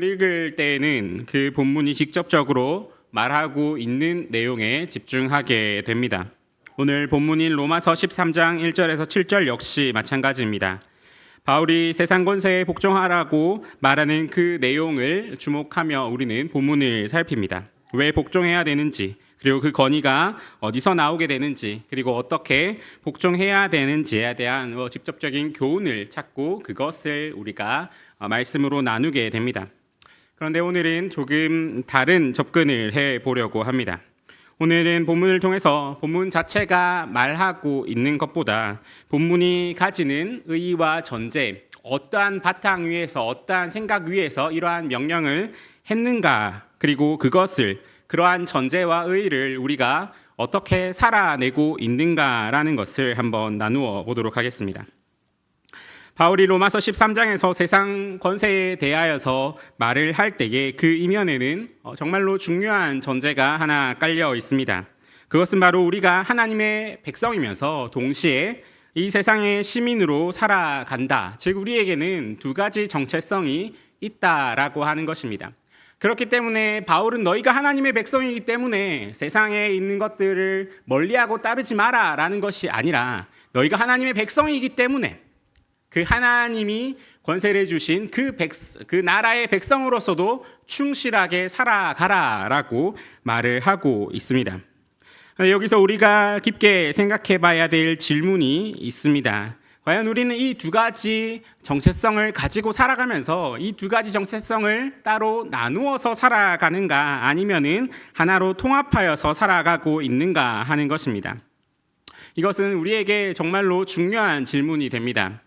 읽을 때에는 그 본문이 직접적으로 말하고 있는 내용에 집중하게 됩니다. 오늘 본문인 로마서 13장 1절에서 7절 역시 마찬가지입니다. 바울이 세상 권세에 복종하라고 말하는 그 내용을 주목하며 우리는 본문을 살핍니다. 왜 복종해야 되는지, 그리고 그 건의가 어디서 나오게 되는지, 그리고 어떻게 복종해야 되는지에 대한 직접적인 교훈을 찾고 그것을 우리가 말씀으로 나누게 됩니다. 그런데 오늘은 조금 다른 접근을 해보려고 합니다. 오늘은 본문을 통해서 본문 자체가 말하고 있는 것보다 본문이 가지는 의의와 전제, 어떠한 바탕 위에서 어떠한 생각 위에서 이러한 명령을 했는가, 그리고 그것을 그러한 전제와 의의를 우리가 어떻게 살아내고 있는가라는 것을 한번 나누어 보도록 하겠습니다. 바울이 로마서 13장에서 세상 권세에 대하여서 말을 할 때에 그 이면에는 정말로 중요한 전제가 하나 깔려 있습니다. 그것은 바로 우리가 하나님의 백성이면서 동시에 이 세상의 시민으로 살아간다. 즉 우리에게는 두 가지 정체성이 있다라고 하는 것입니다. 그렇기 때문에 바울은 너희가 하나님의 백성이기 때문에 세상에 있는 것들을 멀리하고 따르지 마라 라는 것이 아니라 너희가 하나님의 백성이기 때문에 그 하나님이 권세를 주신 그 나라의 백성으로서도 충실하게 살아가라라고 말을 하고 있습니다. 여기서 우리가 깊게 생각해 봐야 될 질문이 있습니다. 과연 우리는 이 두 가지 정체성을 가지고 살아가면서 이 두 가지 정체성을 따로 나누어서 살아가는가, 아니면은 하나로 통합하여서 살아가고 있는가 하는 것입니다. 이것은 우리에게 정말로 중요한 질문이 됩니다.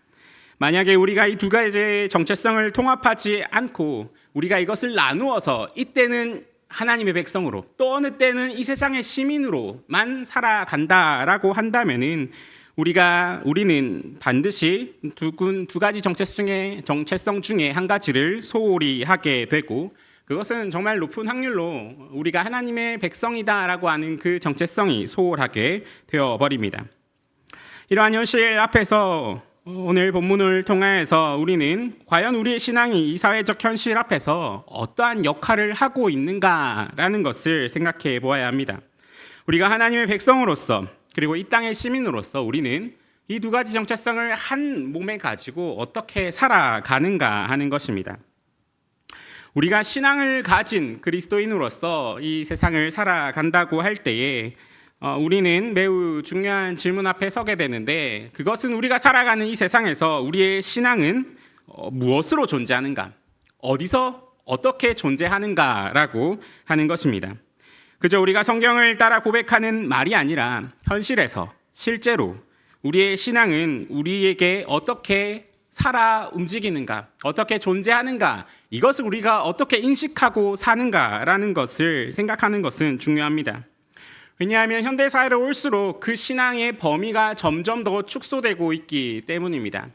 만약에 우리가 이 두 가지의 정체성을 통합하지 않고 우리가 이것을 나누어서 이때는 하나님의 백성으로 또 어느 때는 이 세상의 시민으로만 살아간다라고 한다면은 우리는 반드시 두 가지 정체성 중에 한 가지를 소홀히 하게 되고, 그것은 정말 높은 확률로 우리가 하나님의 백성이다라고 하는 그 정체성이 소홀하게 되어버립니다. 이러한 현실 앞에서 오늘 본문을 통해서 우리는 과연 우리의 신앙이 이 사회적 현실 앞에서 어떠한 역할을 하고 있는가라는 것을 생각해 보아야 합니다. 우리가 하나님의 백성으로서 그리고 이 땅의 시민으로서 우리는 이 두 가지 정체성을 한 몸에 가지고 어떻게 살아가는가 하는 것입니다. 우리가 신앙을 가진 그리스도인으로서 이 세상을 살아간다고 할 때에 우리는 매우 중요한 질문 앞에 서게 되는데, 그것은 우리가 살아가는 이 세상에서 우리의 신앙은 무엇으로 존재하는가, 어디서 어떻게 존재하는가라고 하는 것입니다. 그저 우리가 성경을 따라 고백하는 말이 아니라 현실에서 실제로 우리의 신앙은 우리에게 어떻게 살아 움직이는가, 어떻게 존재하는가, 이것을 우리가 어떻게 인식하고 사는가라는 것을 생각하는 것은 중요합니다. 왜냐하면 현대사회로 올수록 그 신앙의 범위가 점점 더 축소되고 있기 때문입니다.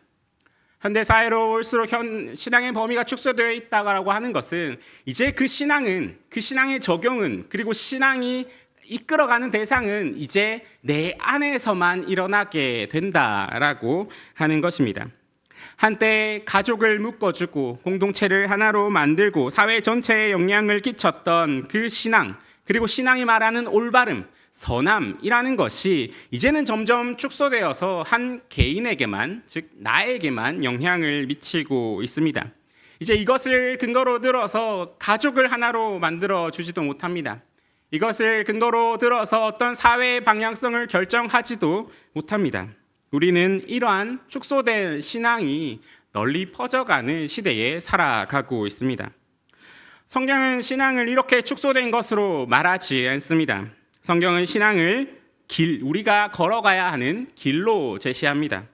현대사회로 올수록 신앙의 범위가 축소되어 있다고 하는 것은 이제 그 신앙의 적용은, 그리고 신앙이 이끌어가는 대상은 이제 내 안에서만 일어나게 된다라고 하는 것입니다. 한때 가족을 묶어주고 공동체를 하나로 만들고 사회 전체에 영향을 끼쳤던 그 신앙, 그리고 신앙이 말하는 올바름, 선함이라는 것이 이제는 점점 축소되어서 한 개인에게만, 즉 나에게만 영향을 미치고 있습니다. 이제 이것을 근거로 들어서 가족을 하나로 만들어 주지도 못합니다. 이것을 근거로 들어서 어떤 사회의 방향성을 결정하지도 못합니다. 우리는 이러한 축소된 신앙이 널리 퍼져가는 시대에 살아가고 있습니다. 성경은 신앙을 이렇게 축소된 것으로 말하지 않습니다. 성경은 신앙을 우리가 걸어가야 하는 길로 제시합니다.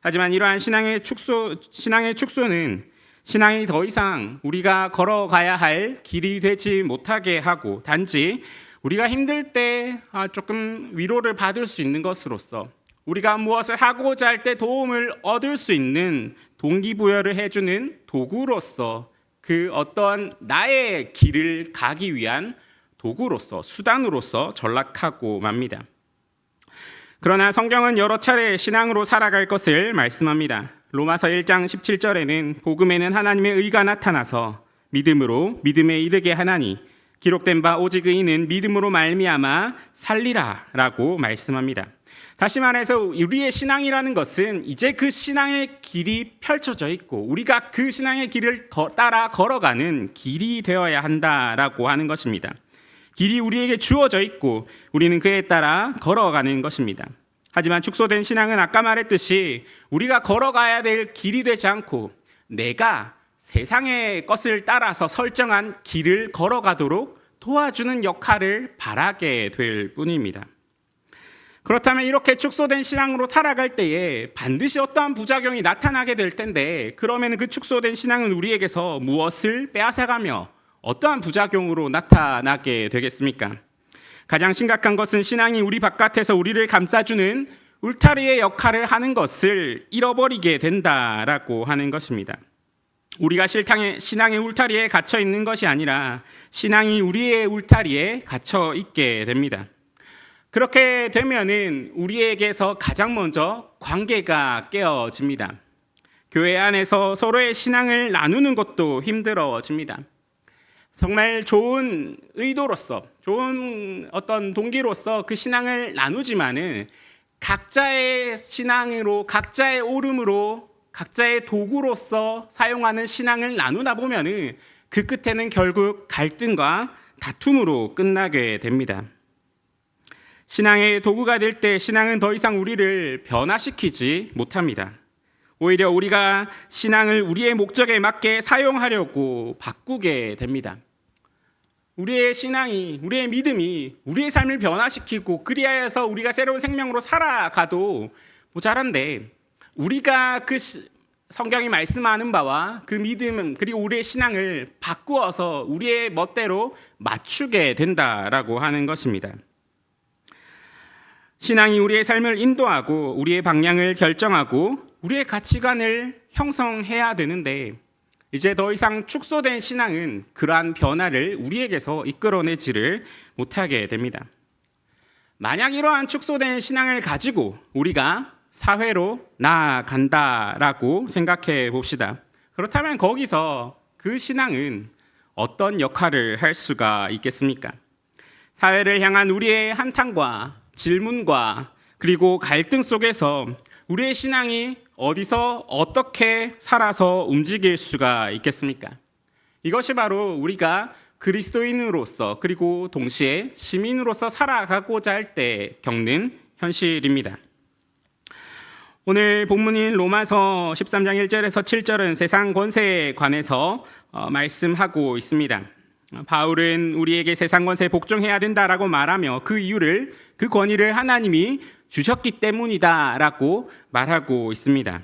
하지만 이러한 신앙의 축소는 신앙이 더 이상 우리가 걸어가야 할 길이 되지 못하게 하고, 단지 우리가 힘들 때 조금 위로를 받을 수 있는 것으로서, 우리가 무엇을 하고자 할 때 도움을 얻을 수 있는 동기부여를 해주는 도구로서, 그 어떤 나의 길을 가기 위한 도구로서, 수단으로서 전락하고 맙니다. 그러나 성경은 여러 차례 신앙으로 살아갈 것을 말씀합니다. 로마서 1장 17절에는 복음에는 하나님의 의가 나타나서 믿음으로 믿음에 이르게 하나니 기록된 바 오직 의인은 믿음으로 말미암아 살리라라고 말씀합니다. 다시 말해서 우리의 신앙이라는 것은 이제 그 신앙의 길이 펼쳐져 있고 우리가 그 신앙의 길을 따라 걸어가는 길이 되어야 한다라고 하는 것입니다. 길이 우리에게 주어져 있고 우리는 그에 따라 걸어가는 것입니다. 하지만 축소된 신앙은 아까 말했듯이 우리가 걸어가야 될 길이 되지 않고 내가 세상의 것을 따라서 설정한 길을 걸어가도록 도와주는 역할을 바라게 될 뿐입니다. 그렇다면 이렇게 축소된 신앙으로 살아갈 때에 반드시 어떠한 부작용이 나타나게 될 텐데 그러면 그 축소된 신앙은 우리에게서 무엇을 빼앗아가며 어떠한 부작용으로 나타나게 되겠습니까? 가장 심각한 것은 신앙이 우리 바깥에서 우리를 감싸주는 울타리의 역할을 하는 것을 잃어버리게 된다라고 하는 것입니다. 우리가 신앙의 울타리에 갇혀 있는 것이 아니라 신앙이 우리의 울타리에 갇혀 있게 됩니다. 그렇게 되면은 우리에게서 가장 먼저 관계가 깨어집니다. 교회 안에서 서로의 신앙을 나누는 것도 힘들어집니다. 정말 좋은 의도로서, 좋은 어떤 동기로서 그 신앙을 나누지만은 각자의 신앙으로, 각자의 오름으로, 각자의 도구로서 사용하는 신앙을 나누다 보면은 그 끝에는 결국 갈등과 다툼으로 끝나게 됩니다. 신앙의 도구가 될 때 신앙은 더 이상 우리를 변화시키지 못합니다. 오히려 우리가 신앙을 우리의 목적에 맞게 사용하려고 바꾸게 됩니다. 우리의 신앙이, 우리의 믿음이 우리의 삶을 변화시키고 그리하여서 우리가 새로운 생명으로 살아가도 모자란데 우리가 그 성경이 말씀하는 바와 그 믿음 그리고 우리의 신앙을 바꾸어서 우리의 멋대로 맞추게 된다라고 하는 것입니다. 신앙이 우리의 삶을 인도하고 우리의 방향을 결정하고 우리의 가치관을 형성해야 되는데 이제 더 이상 축소된 신앙은 그러한 변화를 우리에게서 이끌어내지를 못하게 됩니다. 만약 이러한 축소된 신앙을 가지고 우리가 사회로 나아간다라고 생각해 봅시다. 그렇다면 거기서 그 신앙은 어떤 역할을 할 수가 있겠습니까? 사회를 향한 우리의 한탄과 질문과 그리고 갈등 속에서 우리의 신앙이 어디서 어떻게 살아서 움직일 수가 있겠습니까? 이것이 바로 우리가 그리스도인으로서 그리고 동시에 시민으로서 살아가고자 할 때 겪는 현실입니다. 오늘 본문인 로마서 13장 1절에서 7절은 세상 권세에 관해서 말씀하고 있습니다. 바울은 우리에게 세상 권세에 복종해야 된다라고 말하며 그 이유를 그 권위를 하나님이 주셨기 때문이다라고 말하고 있습니다.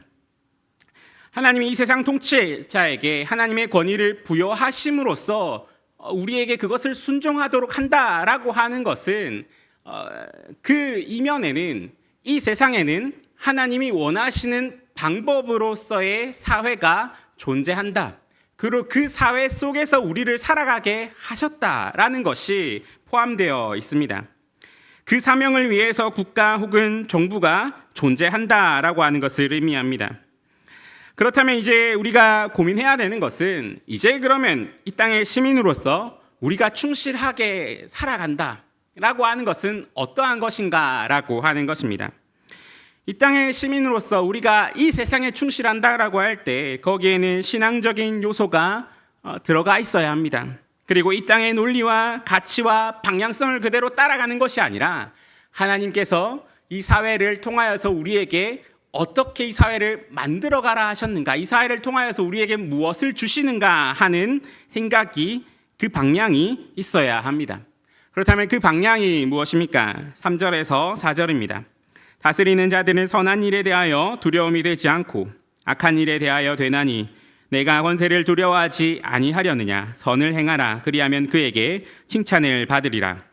하나님이 이 세상 통치자에게 하나님의 권위를 부여하심으로써 우리에게 그것을 순종하도록 한다라고 하는 것은 그 이면에는 이 세상에는 하나님이 원하시는 방법으로서의 사회가 존재한다. 그리고 그 사회 속에서 우리를 살아가게 하셨다라는 것이 포함되어 있습니다. 그 사명을 위해서 국가 혹은 정부가 존재한다라고 하는 것을 의미합니다. 그렇다면 이제 우리가 고민해야 되는 것은 이제 그러면 이 땅의 시민으로서 우리가 충실하게 살아간다라고 하는 것은 어떠한 것인가라고 하는 것입니다. 이 땅의 시민으로서 우리가 이 세상에 충실한다라고 할 때 거기에는 신앙적인 요소가 들어가 있어야 합니다. 그리고 이 땅의 논리와 가치와 방향성을 그대로 따라가는 것이 아니라 하나님께서 이 사회를 통하여서 우리에게 어떻게 이 사회를 만들어가라 하셨는가, 이 사회를 통하여서 우리에게 무엇을 주시는가 하는 생각이, 그 방향이 있어야 합니다. 그렇다면 그 방향이 무엇입니까? 3절에서 4절입니다. 다스리는 자들은 선한 일에 대하여 두려움이 되지 않고 악한 일에 대하여 되나니 내가 권세를 두려워하지 아니하려느냐. 선을 행하라. 그리하면 그에게 칭찬을 받으리라.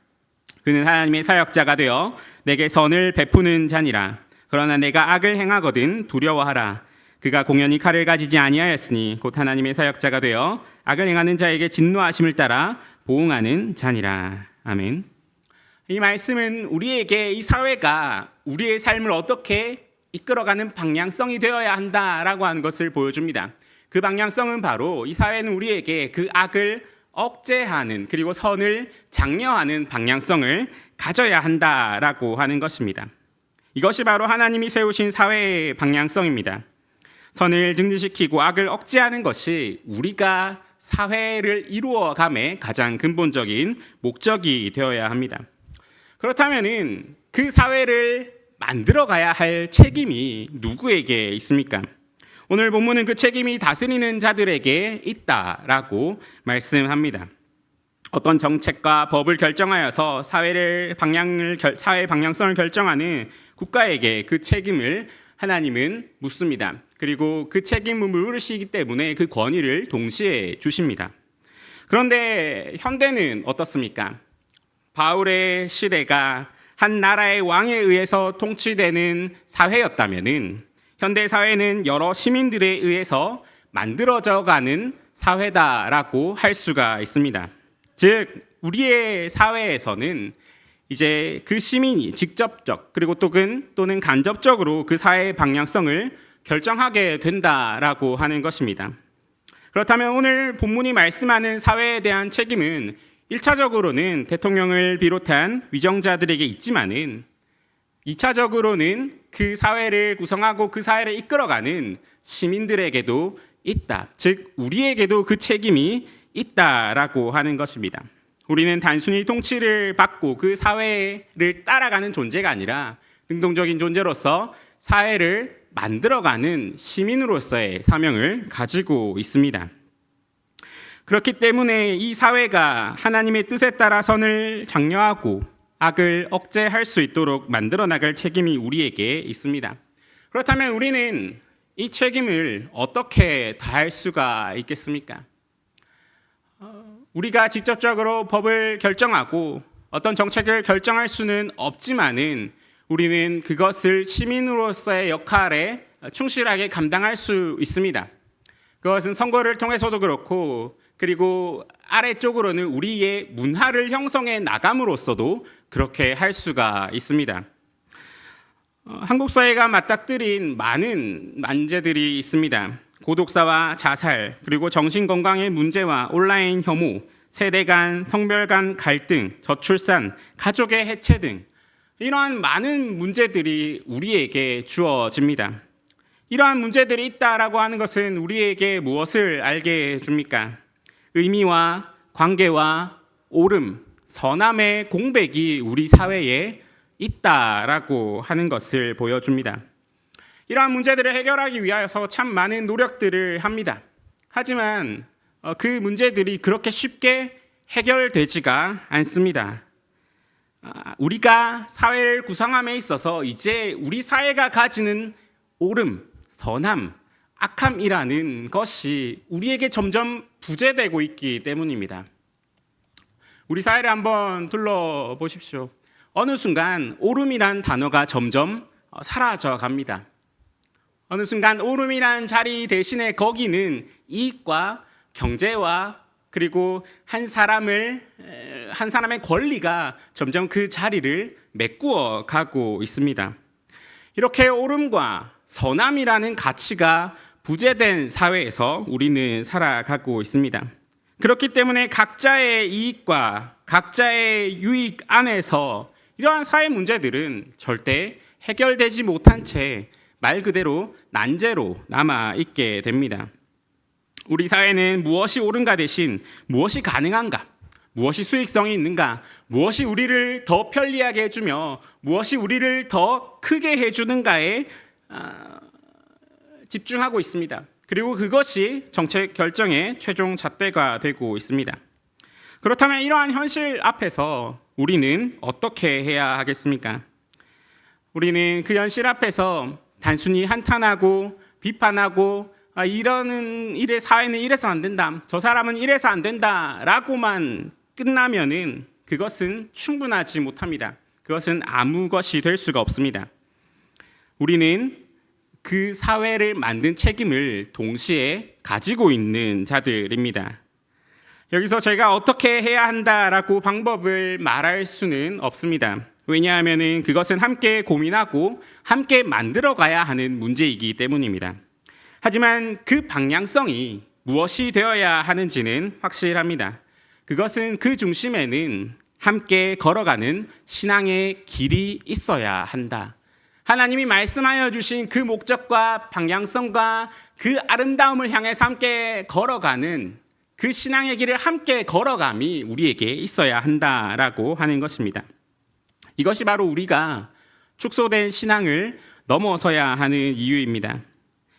그는 하나님의 사역자가 되어 내게 선을 베푸는 자니라. 그러나 내가 악을 행하거든 두려워하라. 그가 공연히 칼을 가지지 아니하였으니 곧 하나님의 사역자가 되어 악을 행하는 자에게 진노하심을 따라 보응하는 자니라. 아멘. 이 말씀은 우리에게 이 사회가 우리의 삶을 어떻게 이끌어가는 방향성이 되어야 한다라고 하는 것을 보여줍니다. 그 방향성은 바로 이 사회는 우리에게 그 악을 억제하는 그리고 선을 장려하는 방향성을 가져야 한다라고 하는 것입니다. 이것이 바로 하나님이 세우신 사회의 방향성입니다. 선을 증진시키고 악을 억제하는 것이 우리가 사회를 이루어감의 가장 근본적인 목적이 되어야 합니다. 그렇다면은 그 사회를 만들어가야 할 책임이 누구에게 있습니까? 오늘 본문은 그 책임이 다스리는 자들에게 있다라고 말씀합니다. 어떤 정책과 법을 결정하여서 사회 방향성을 결정하는 국가에게 그 책임을 하나님은 묻습니다. 그리고 그 책임을 물으시기 때문에 그 권위를 동시에 주십니다. 그런데 현대는 어떻습니까? 바울의 시대가 한 나라의 왕에 의해서 통치되는 사회였다면은 현대 사회는 여러 시민들에 의해서 만들어져 가는 사회다라고 할 수가 있습니다. 즉 우리의 사회에서는 이제 그 시민이 직접적 그리고 또는 간접적으로 그 사회의 방향성을 결정하게 된다라고 하는 것입니다. 그렇다면 오늘 본문이 말씀하는 사회에 대한 책임은 1차적으로는 대통령을 비롯한 위정자들에게 있지만은 2차적으로는 그 사회를 구성하고 그 사회를 이끌어가는 시민들에게도 있다. 즉 우리에게도 그 책임이 있다라고 하는 것입니다. 우리는 단순히 통치를 받고 그 사회를 따라가는 존재가 아니라 능동적인 존재로서 사회를 만들어가는 시민으로서의 사명을 가지고 있습니다. 그렇기 때문에 이 사회가 하나님의 뜻에 따라 선을 장려하고 악을 억제할 수 있도록 만들어 나갈 책임이 우리에게 있습니다. 그렇다면 우리는 이 책임을 어떻게 다할 수가 있겠습니까? 우리가 직접적으로 법을 결정하고 어떤 정책을 결정할 수는 없지만은 우리는 그것을 시민으로서의 역할에 충실하게 감당할 수 있습니다. 그것은 선거를 통해서도 그렇고 그리고 아래쪽으로는 우리의 문화를 형성해 나감으로써도 그렇게 할 수가 있습니다. 한국 사회가 맞닥뜨린 많은 문제들이 있습니다. 고독사와 자살, 그리고 정신건강의 문제와 온라인 혐오, 세대 간, 성별 간 갈등, 저출산, 가족의 해체 등 이러한 많은 문제들이 우리에게 주어집니다. 이러한 문제들이 있다라고 하는 것은 우리에게 무엇을 알게 해줍니까? 의미와 관계와 옳음, 선함의 공백이 우리 사회에 있다라고 하는 것을 보여줍니다. 이러한 문제들을 해결하기 위하여서 참 많은 노력들을 합니다. 하지만 그 문제들이 그렇게 쉽게 해결되지가 않습니다. 우리가 사회를 구성함에 있어서 이제 우리 사회가 가지는 옳음, 선함, 악함이라는 것이 우리에게 점점 부재되고 있기 때문입니다. 우리 사회를 한번 둘러보십시오. 어느 순간 옳음이란 단어가 점점 사라져 갑니다. 어느 순간 옳음이란 자리 대신에 거기는 이익과 경제와 그리고 한 사람의 권리가 점점 그 자리를 메꾸어 가고 있습니다. 이렇게 옳음과 선함이라는 가치가 부재된 사회에서 우리는 살아가고 있습니다. 그렇기 때문에 각자의 이익과 각자의 유익 안에서 이러한 사회 문제들은 절대 해결되지 못한 채 말 그대로 난제로 남아있게 됩니다. 우리 사회는 무엇이 옳은가 대신 무엇이 가능한가, 무엇이 수익성이 있는가, 무엇이 우리를 더 편리하게 해주며 무엇이 우리를 더 크게 해주는가에 집중하고 있습니다. 그리고 그것이 정책 결정의 최종 잣대가 되고 있습니다. 그렇다면 이러한 현실 앞에서 우리는 어떻게 해야 하겠습니까? 우리는 그 현실 앞에서 단순히 한탄하고 비판하고 이러는 일의 사회는 이래서 안 된다, 저 사람은 이래서 안 된다라고만 끝나면은 그것은 충분하지 못합니다. 그것은 아무 것이 될 수가 없습니다. 우리는 그 사회를 만든 책임을 동시에 가지고 있는 자들입니다. 여기서 제가 어떻게 해야 한다라고 방법을 말할 수는 없습니다. 왜냐하면 그것은 함께 고민하고 함께 만들어가야 하는 문제이기 때문입니다. 하지만 그 방향성이 무엇이 되어야 하는지는 확실합니다. 그것은 그 중심에는 함께 걸어가는 신앙의 길이 있어야 한다. 하나님이 말씀하여 주신 그 목적과 방향성과 그 아름다움을 향해서 함께 걸어가는 그 신앙의 길을 함께 걸어감이 우리에게 있어야 한다라고 하는 것입니다. 이것이 바로 우리가 축소된 신앙을 넘어서야 하는 이유입니다.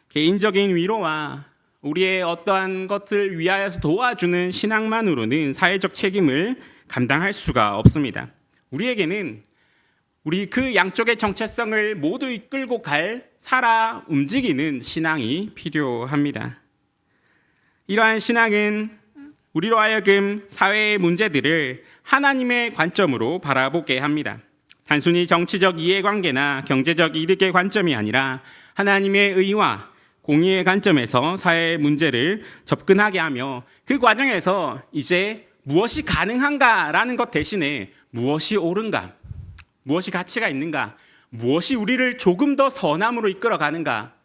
개인적인 위로와 우리의 어떠한 것을 위하여서 도와주는 신앙만으로는 사회적 책임을 감당할 수가 없습니다. 우리에게는 우리 그 양쪽의 정체성을 모두 이끌고 살아 움직이는 신앙이 필요합니다. 이러한 신앙은 우리로 하여금 사회의 문제들을 하나님의 관점으로 바라보게 합니다. 단순히 정치적 이해관계나 경제적 이득의 관점이 아니라 하나님의 의와 공의의 관점에서 사회의 문제를 접근하게 하며 그 과정에서 이제 무엇이 가능한가라는 것 대신에 무엇이 옳은가, 무엇이 가치가 있는가, 무엇이 우리를 조금 더 선함으로 이끌어가는가,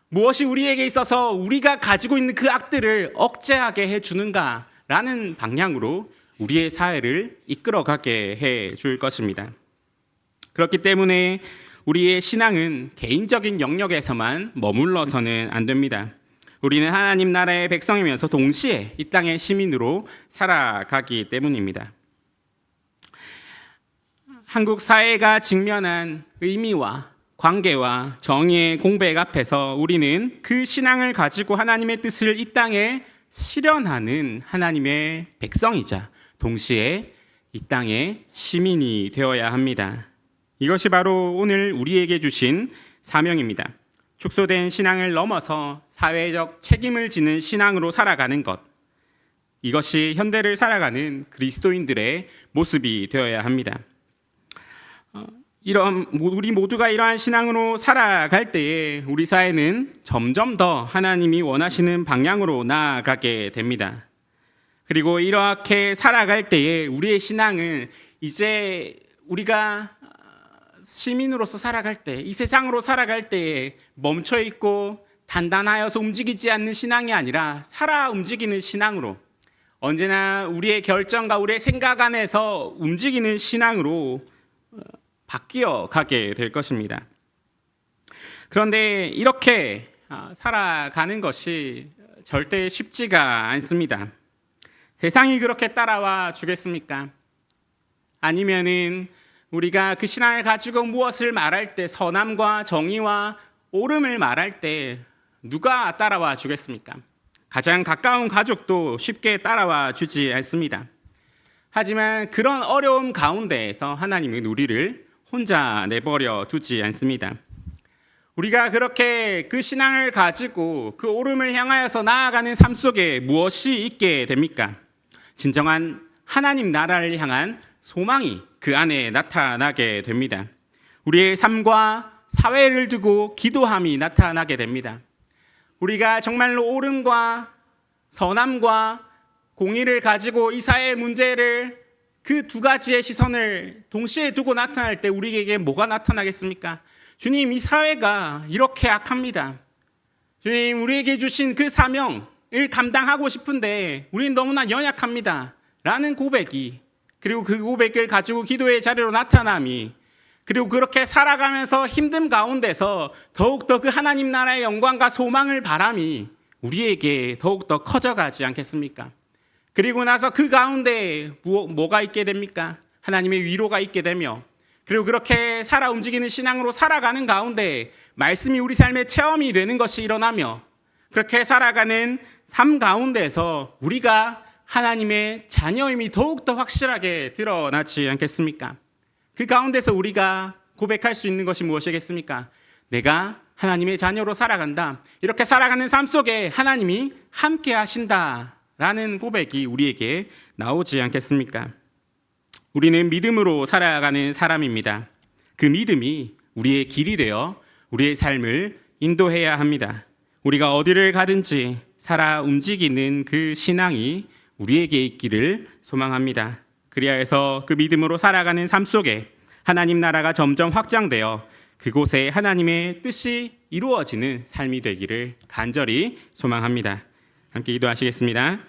무엇이 우리에게 있어서 우리가 가지고 있는 그 악들을 억제하게 해주는가라는 방향으로 우리의 사회를 이끌어가게 해줄 것입니다. 그렇기 때문에 우리의 신앙은 개인적인 영역에서만 머물러서는 안 됩니다. 우리는 하나님 나라의 백성이면서 동시에 이 땅의 시민으로 살아가기 때문입니다. 한국 사회가 직면한 의미와 관계와 정의의 공백 앞에서 우리는 그 신앙을 가지고 하나님의 뜻을 이 땅에 실현하는 하나님의 백성이자 동시에 이 땅의 시민이 되어야 합니다. 이것이 바로 오늘 우리에게 주신 사명입니다. 축소된 신앙을 넘어서 사회적 책임을 지는 신앙으로 살아가는 것. 이것이 현대를 살아가는 그리스도인들의 모습이 되어야 합니다. 우리 모두가 이러한 신앙으로 살아갈 때에 우리 사회는 점점 더 하나님이 원하시는 방향으로 나아가게 됩니다. 그리고 이렇게 살아갈 때에 우리의 신앙은 이제 우리가 시민으로서 살아갈 때, 이 세상으로 살아갈 때에 멈춰 있고 단단하여서 움직이지 않는 신앙이 아니라 살아 움직이는 신앙으로, 언제나 우리의 결정과 우리의 생각 안에서 움직이는 신앙으로 바뀌어 가게 될 것입니다. 그런데 이렇게 살아가는 것이 절대 쉽지가 않습니다. 세상이 그렇게 따라와 주겠습니까? 아니면은 우리가 그 신앙을 가지고 무엇을 말할 때, 선함과 정의와 옳음을 말할 때 누가 따라와 주겠습니까? 가장 가까운 가족도 쉽게 따라와 주지 않습니다. 하지만 그런 어려움 가운데에서 하나님은 우리를 혼자 내버려 두지 않습니다. 우리가 그렇게 그 신앙을 가지고 그 옳음을 향하여서 나아가는 삶 속에 무엇이 있게 됩니까? 진정한 하나님 나라를 향한 소망이 그 안에 나타나게 됩니다. 우리의 삶과 사회를 두고 기도함이 나타나게 됩니다. 우리가 정말로 옳음과 선함과 공의를 가지고 이 사회의 문제를 그 두 가지의 시선을 동시에 두고 나타날 때 우리에게 뭐가 나타나겠습니까? 주님, 이 사회가 이렇게 악합니다. 주님, 우리에게 주신 그 사명을 감당하고 싶은데 우리는 너무나 연약합니다. 라는 고백이, 그리고 그 고백을 가지고 기도의 자리로 나타남이, 그리고 그렇게 살아가면서 힘든 가운데서 더욱더 그 하나님 나라의 영광과 소망을 바람이 우리에게 더욱더 커져가지 않겠습니까? 그리고 나서 그 가운데 뭐가 있게 됩니까? 하나님의 위로가 있게 되며, 그리고 그렇게 살아 움직이는 신앙으로 살아가는 가운데 말씀이 우리 삶의 체험이 되는 것이 일어나며, 그렇게 살아가는 삶 가운데서 우리가 하나님의 자녀임이 더욱더 확실하게 드러나지 않겠습니까? 그 가운데서 우리가 고백할 수 있는 것이 무엇이겠습니까? 내가 하나님의 자녀로 살아간다. 이렇게 살아가는 삶 속에 하나님이 함께 하신다. 라는 고백이 우리에게 나오지 않겠습니까? 우리는 믿음으로 살아가는 사람입니다. 그 믿음이 우리의 길이 되어 우리의 삶을 인도해야 합니다. 우리가 어디를 가든지 살아 움직이는 그 신앙이 우리에게 있기를 소망합니다. 그리하여서 그 믿음으로 살아가는 삶 속에 하나님 나라가 점점 확장되어 그곳에 하나님의 뜻이 이루어지는 삶이 되기를 간절히 소망합니다. 함께 기도하시겠습니다.